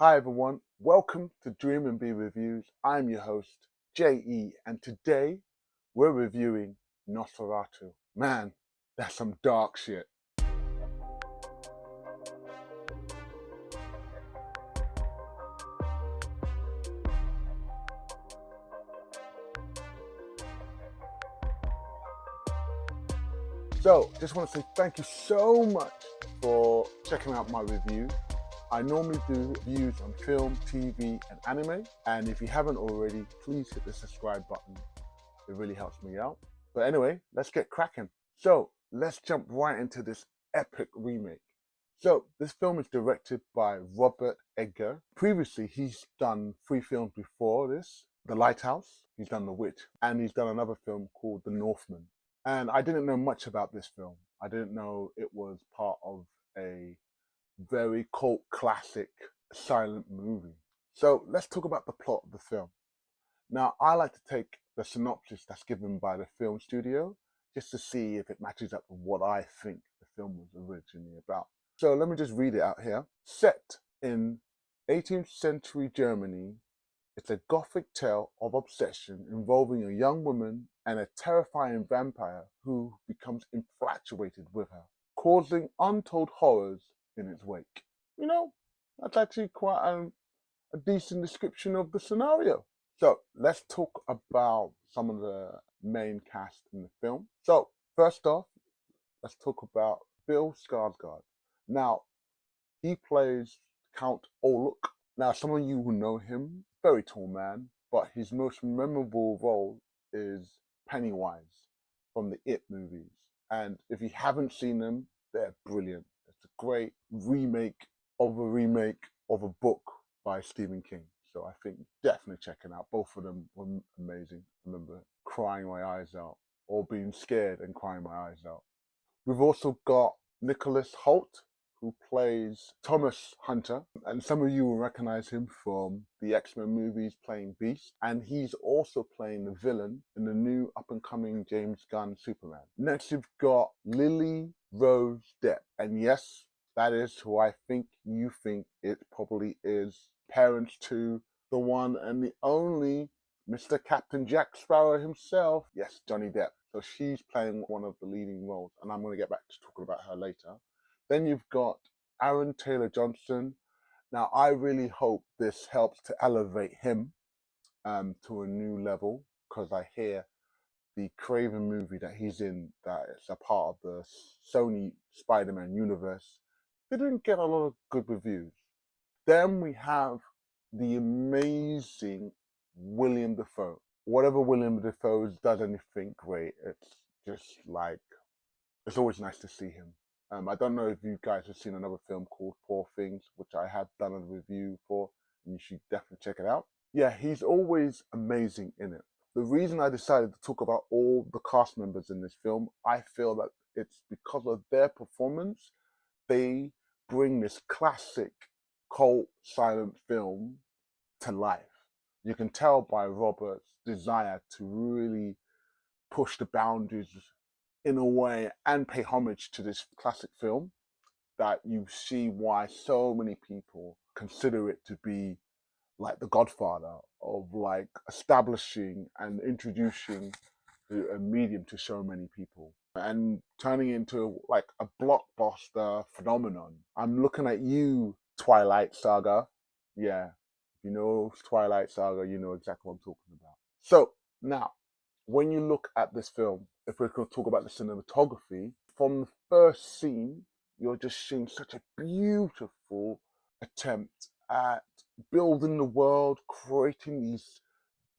Hi everyone, welcome to Dream and Be Reviews. I'm your host, JE, and today we're reviewing Nosferatu. Man, that's some dark shit. So, just want to say thank you so much for checking out my review. I normally do reviews on film, TV, and anime, and if you haven't already, please hit the subscribe button. It really helps me out. But anyway, let's get cracking. So, let's jump right into this epic remake. So, this film is directed by Robert Edgar. Previously, he's done 3 films before this: The Lighthouse, he's done The Witch, and he's done another film called The Northman. And I didn't know much about this film. I didn't know it was part of a very cult classic silent movie. So let's talk about the plot of the film. Now, I like to take the synopsis that's given by the film studio just to see if it matches up with what I think the film was originally about. So let me just read it out here. Set in 18th century Germany, it's a gothic tale of obsession involving a young woman and a terrifying vampire who becomes infatuated with her, causing untold horrors in its wake. You know, that's actually quite a decent description of the scenario. So let's talk about some of the main cast in the film. So first off, let's talk about Bill Skarsgård. Now, he plays Count Oluk. Now, some of you will know him, very tall man, but his most memorable role is Pennywise from the It movies. And if you haven't seen them, they're brilliant. It's a great remake of a book by Stephen King. So I think definitely checking out. Both of them were amazing. I remember crying my eyes out, or being scared and crying my eyes out. We've also got Nicholas Hoult, who plays Thomas Hunter, and some of you will recognize him from the X-Men movies playing Beast, and he's also playing the villain in the new up-and-coming James Gunn Superman. Next, you've got Lily Rose Depp, and yes, that is who I think you think it probably is. Parents to the one and the only Mr. Captain Jack Sparrow himself. Yes, Johnny Depp. So she's playing one of the leading roles, and I'm going to get back to talking about her later. Then you've got Aaron Taylor-Johnson. Now, I really hope this helps to elevate him to a new level, because I hear the Craven movie that he's in, that is a part of the Sony Spider-Man universe, didn't get a lot of good reviews. Then we have the amazing William Dafoe. Whatever William Dafoe does anything great, it's just like, it's always nice to see him. I don't know if you guys have seen another film called Poor Things, which I have done a review for, and you should definitely check it out. Yeah, he's always amazing in it. The reason I decided to talk about all the cast members in this film, I feel that it's because of their performance. They bring this classic cult silent film to life. You can tell by Robert's desire to really push the boundaries in a way and pay homage to this classic film, that you see why so many people consider it to be like the godfather of like establishing and introducing a medium to so many people and turning into like a blockbuster phenomenon. I'm looking at you, Twilight Saga. Yeah, you know Twilight Saga, you know exactly what I'm talking about. So now, when you look at this film, if we're going to talk about the cinematography, from the first scene, you're just seeing such a beautiful attempt at building the world, creating these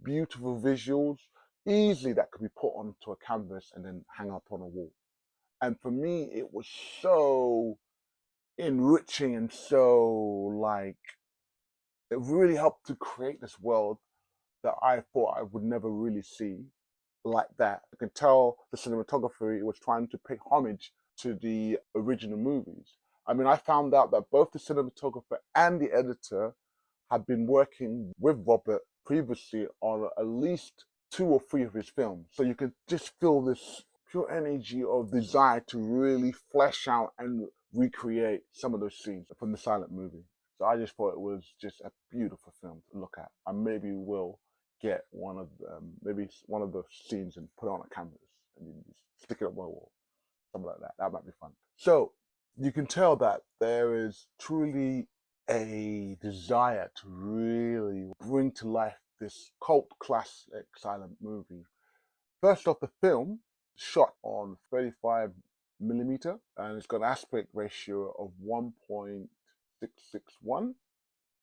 beautiful visuals, easily that could be put onto a canvas and then hang up on a wall. And for me, it was so enriching and so like, it really helped to create this world that I thought I would never really see like that. You can tell the cinematography was trying to pay homage to the original movies. I mean, I found out that both the cinematographer and the editor had been working with Robert previously on at least 2 or 3 of his films. So you can just feel this pure energy of desire to really flesh out and recreate some of those scenes from the silent movie. So I just thought it was just a beautiful film to look at. And maybe we'll get maybe one of the scenes and put it on a canvas and you just stick it on my wall, something like that. That might be fun. So you can tell that there is truly a desire to really bring to life this cult classic silent movie. First off, the film shot on 35mm and it's got an aspect ratio of 1.661,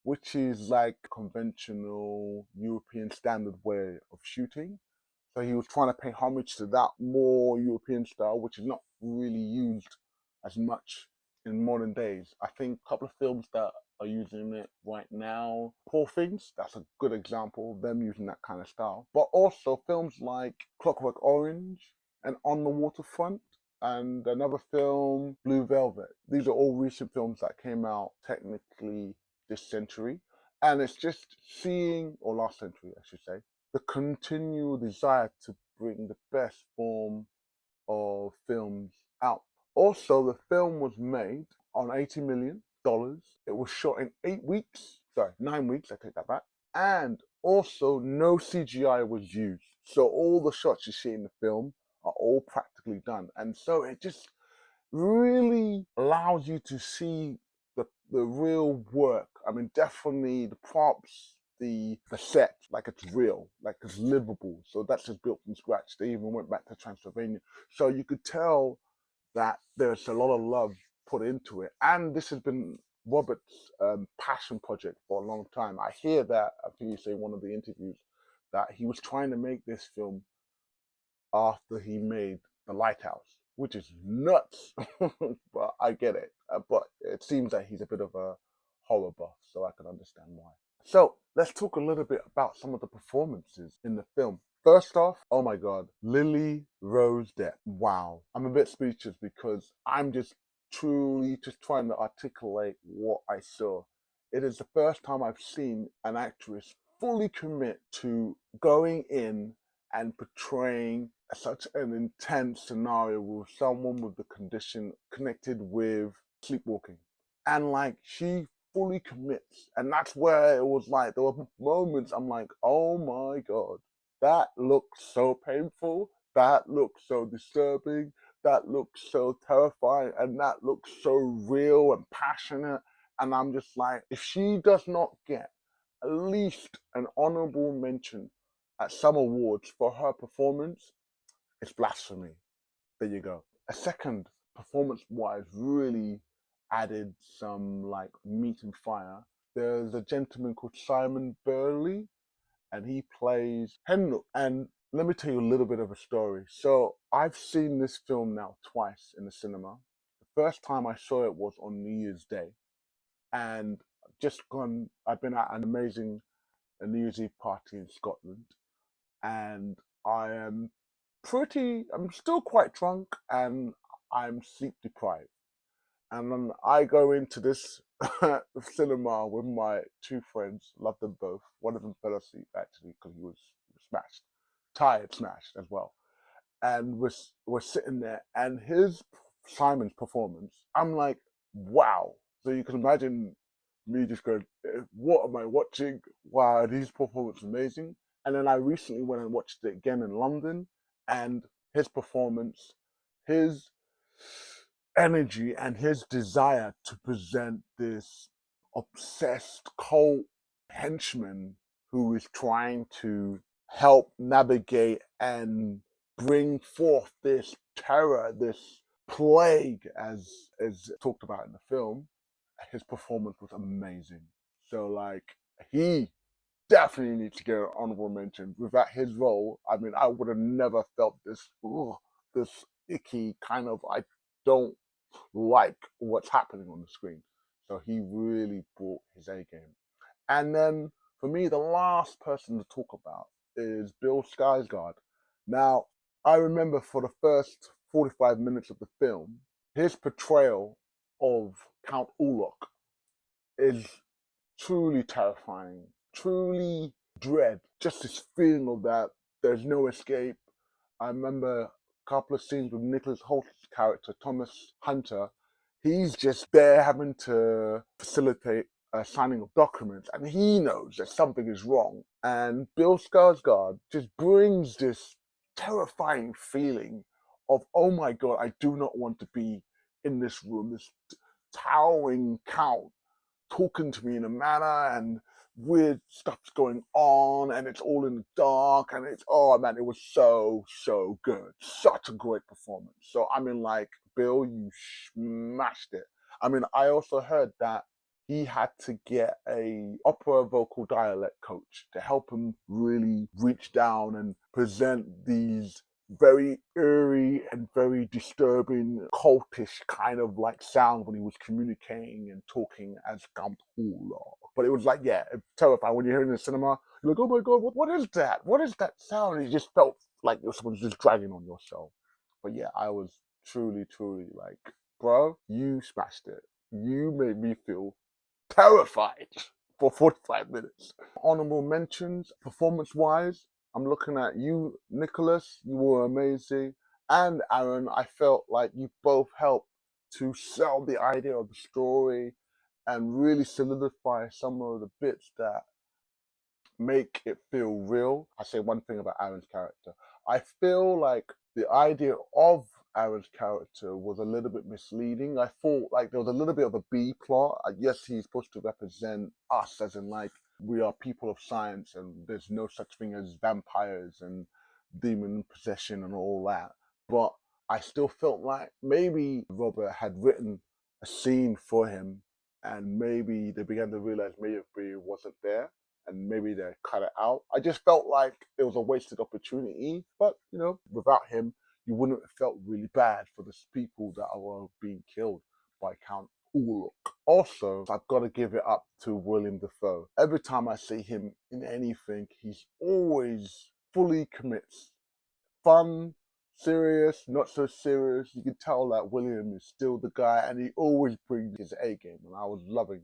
which is like conventional European standard way of shooting. So he was trying to pay homage to that more European style, which is not really used as much in modern days. I think a couple of films that are using it right now, Poor Things, that's a good example of them using that kind of style. But also films like Clockwork Orange and On the Waterfront, and another film, Blue Velvet. These are all recent films that came out technically this century. And it's just seeing, or last century, I should say, the continual desire to bring the best form of films out. Also, the film was made on $80 million. It was shot in 8 weeks. Sorry, 9 weeks, I take that back. And also, no CGI was used. So all the shots you see in the film are all practically done. And so it just really allows you to see the real work. I mean, definitely the props, the set, like it's real, like it's livable. So that's just built from scratch. They even went back to Transylvania. So you could tell that there's a lot of love put into it. And this has been Robert's passion project for a long time. I hear that, I think you say in one of the interviews, that he was trying to make this film after he made The Lighthouse, which is nuts. But I get it. But it seems that he's a bit of a horror buff, so I can understand why. So let's talk a little bit about some of the performances in the film. First off, oh my God, Lily Rose Depp. Wow. I'm a bit speechless because I'm just truly just trying to articulate what I saw. It is the first time I've seen an actress fully commit to going in and portraying such an intense scenario with someone with the condition connected with sleepwalking. And like she fully commits. And that's where it was like, there were moments I'm like, oh my God, that looks so painful. That looks so disturbing. That looks so terrifying. And that looks so real and passionate. And I'm just like, if she does not get at least an honorable mention at some awards for her performance, it's blasphemy. There you go. A second, performance-wise, really added some like meat and fire. There's a gentleman called Simon Burley, and he plays Henrik. And let me tell you a little bit of a story. So I've seen this film now twice in the cinema. The first time I saw it was on New Year's Day, and I've been at an amazing New Year's Eve party in Scotland, and I'm still quite drunk and I'm sleep deprived. And then I go into this cinema with my two friends, love them both. One of them fell asleep actually because he was smashed, tired, smashed as well. And we're sitting there, and Simon's performance, I'm like, wow. So you can imagine me just going, what am I watching? Wow, his performance is amazing. And then I recently went and watched it again in London, and his performance, his energy, and his desire to present this obsessed cult henchman who is trying to help navigate and bring forth this terror, this plague, as talked about in the film. His performance was amazing. So like he definitely needs to get an honorable mention. Without his role, I mean, I would have never felt this icky kind of, I don't like what's happening on the screen. So he really brought his A game. And then for me, the last person to talk about is Bill Skarsgård. Now, I remember for the first 45 minutes of the film, his portrayal of Count Orlok is truly terrifying, truly dread. Just this feeling of that there's no escape. I remember a couple of scenes with Nicholas Holt's character, Thomas Hunter. He's just there having to facilitate signing of documents, and he knows that something is wrong. And Bill Skarsgård just brings this terrifying feeling of, oh my God, I do not want to be in this room, this towering count talking to me in a manner, and weird stuff's going on, and it's all in the dark, and it's, oh man, it was so good. Such a great performance. So I mean, like, Bill, you smashed it. I mean, I also heard that he had to get a opera vocal dialect coach to help him really reach down and present these very eerie and very disturbing, cultish kind of like sound when he was communicating and talking as Count Hula. But it was like, yeah, it's terrifying. When you're hearing it in the cinema, you're like, oh my God, what is that? What is that sound? And it just felt like someone's just dragging on your soul. But yeah, I was truly like, bro, you smashed it. You made me feel terrified for 45 minutes. Honorable mentions, performance-wise, I'm looking at you, Nicholas. You were amazing. And Aaron, I felt like you both helped to sell the idea of the story and really solidify some of the bits that make it feel real. I say one thing about Aaron's character. I feel like the idea of Aaron's character was a little bit misleading. I thought like there was a little bit of a B plot. Yes, he's supposed to represent us, as in like we are people of science and there's no such thing as vampires and demon possession and all that. But I still felt like maybe Robert had written a scene for him, and maybe they began to realize maybe it wasn't there, and maybe they cut it out. I just felt like it was a wasted opportunity. But you know, without him, you wouldn't have felt really bad for the people that were being killed by Count Uluk. Also, I've got to give it up to William Dafoe. Every time I see him in anything, he's always fully commits. Fun, serious, not so serious. You can tell that William is still the guy, and he always brings his A game. And I was loving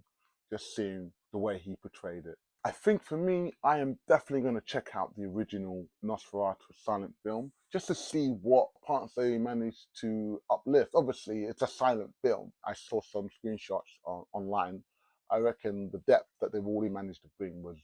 just seeing the way he portrayed it. I think for me, I am definitely going to check out the original Nosferatu silent film just to see what parts they managed to uplift. Obviously, it's a silent film. I saw some screenshots online. I reckon the depth that they've already managed to bring was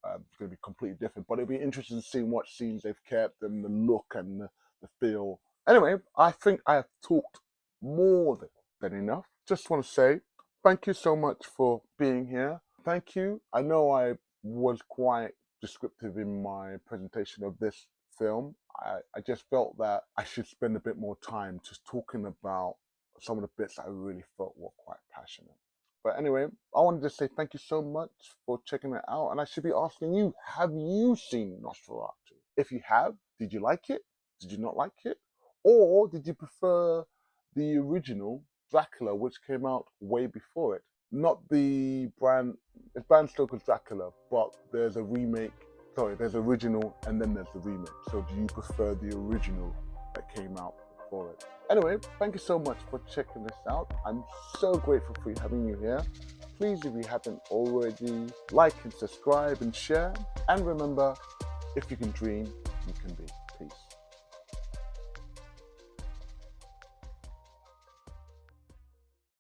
going to be completely different. But it'll be interesting to see what scenes they've kept and the look and the feel. Anyway, I think I have talked more than enough. Just want to say thank you so much for being here. Thank you. I know I was quite descriptive in my presentation of this film. I just felt that I should spend a bit more time just talking about some of the bits I really felt were quite passionate. But anyway, I wanted to say thank you so much for checking it out. And I should be asking you, have you seen Nosferatu? If you have, did you like it? Did you not like it? Or did you prefer the original Dracula, which came out way before it? Not the it's Bram Stoker's Dracula, but there's a remake. Sorry, there's original and then there's the remake. So do you prefer the original that came out before it? Anyway, thank you so much for checking this out. I'm so grateful for having you here. Please, if you haven't already, like and subscribe and share. And remember, if you can dream, you can be.